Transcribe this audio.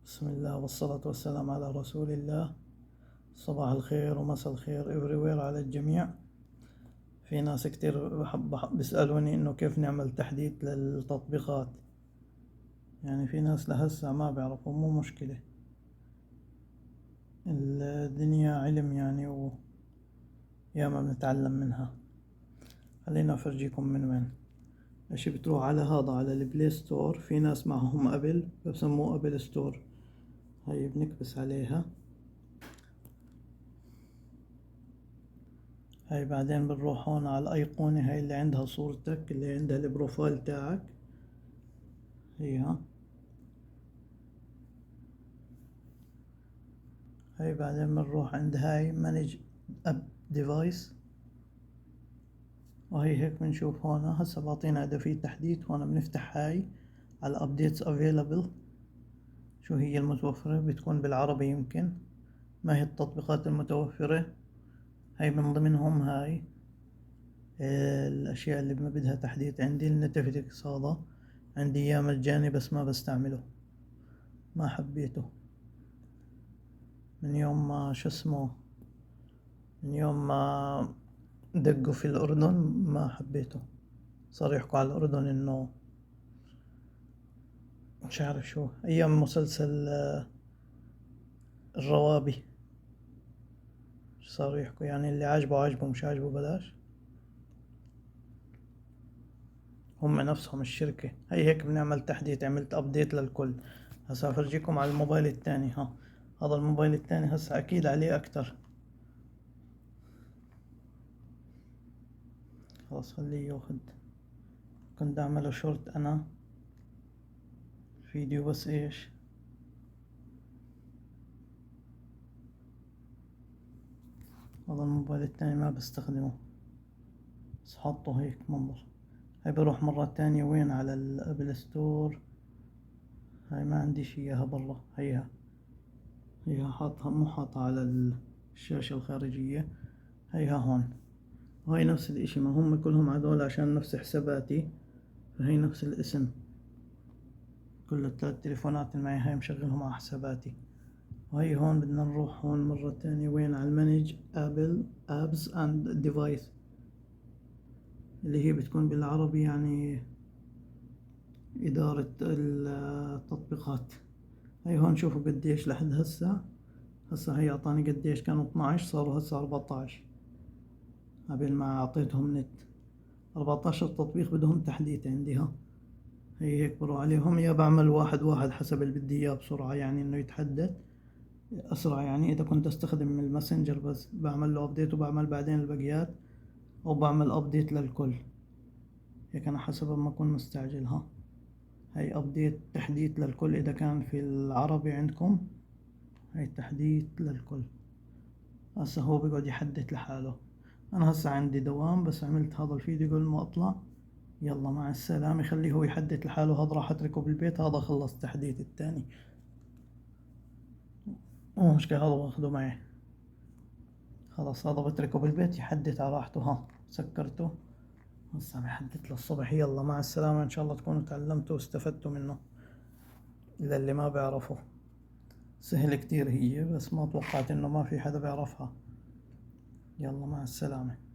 بسم الله والصلاة والسلام على رسول الله. صباح الخير ومساء الخير everywhere على الجميع. في ناس كتير بيسألوني إنه كيف نعمل تحديث للتطبيقات. يعني في ناس لهسه ما بيعرفوا، مو مشكلة، الدنيا علم يعني وياما بنتعلم منها. خلينا أفرجيكم من وين. اشي بتروح على هذا، على البلاي ستور، في ناس معهم أبل بسموه أبل ستور. هاي بنكبس عليها، هاي بعدين بنروح هون على الأيقونة هاي اللي عندها صورتك، اللي عندها البروفايل تاعك، هاي بعدين بنروح عند هاي مانج اب ديفايس، وهي هيك بنشوف هون. هسا بعطينا إذا في تحديث. هون بنفتح هاي على updates available، شو هي المتوفرة، بتكون بالعربي يمكن. ما هي التطبيقات المتوفرة؟ هاي من ضمنهم هاي الأشياء اللي ما بدها تحديث. عندي النتفليكس، هذا عندي إياه مجاني بس ما بستعمله، ما حبيته من يوم ما شو اسمه، من يوم ما دقوا في الأردن ما حبيته. صار يحكوا على الأردن إنه مش عارف شو، أيام مسلسل الروابي صاروا يحكوا يعني اللي عاجبه عاجبه، مش عاجبه بلاش. هم نفسهم الشركة. هي هيك بنعمل تحديث، عملت أبديت للكل. هسا أفرجيكم على الموبايل التاني. هذا الموبايل التاني هسا أكيد عليه أكتر. خلاص خليه ياخد. كنت أعمله شورت أنا فيديو بس إيش، هذا الموبايل التاني ما بستخدمه بس حطه هيك منظر. هاي بروح مرة تانية وين، على الابل ستور. هاي ما عنديش اياها برا، هيها حاطها، مو حاطها على الشاشة الخارجية، هيها هون. وهي نفس الاشي، ما هم كلهم هذول عشان نفس حساباتي، فهي نفس الاسم. كل الثلاث تليفونات اللي معي هاي مشغلهم على حساباتي. وهي هون بدنا نروح هون مرة تانية وين، على المانج ابل ابس اند ديفايس، اللي هي بتكون بالعربي يعني إدارة التطبيقات. هاي هون شوفوا قديش لحد هسا هي أعطاني قديش، كانوا 12 صاروا هسا 14 قبل ما أعطيتهم نت. 14 تطبيق بدهم تحديث عندي. هي هيك بروح عليهم، يا بعمل واحد واحد حسب اللي بدي إياه بسرعة، يعني إنه يتحدث أسرع. يعني إذا كنت أستخدم الماسنجر بس بعمل له أبديت وبعمل بعدين البقيات، أو بعمل أبديت للكل، هيك أنا حسب ما أكون مستعجل. هاي أبديت تحديث للكل، إذا كان في العربي عندكم هاي تحديث للكل. هسا هو بيقعد يحدث لحاله. أنا هسا عندي دوام، بس عملت هذا الفيديو قبل ما أطلع. يلا مع السلامة، خليه هو يحدث لحاله. هذا راح أتركه بالبيت، هذا خلص تحديث التاني، مو مشكلة، هذا باخده معي. خلاص هذا بتركه بالبيت يحدث على راحته. سكرته هسا بحدث للصبح. يلا مع السلامة، إن شاء الله تكونوا تعلمتوا واستفدتوا منه. للي ما بيعرفوا، سهل كتير هي، بس ما توقعت إنه ما في حدا بيعرفها. يلا مع السلامة.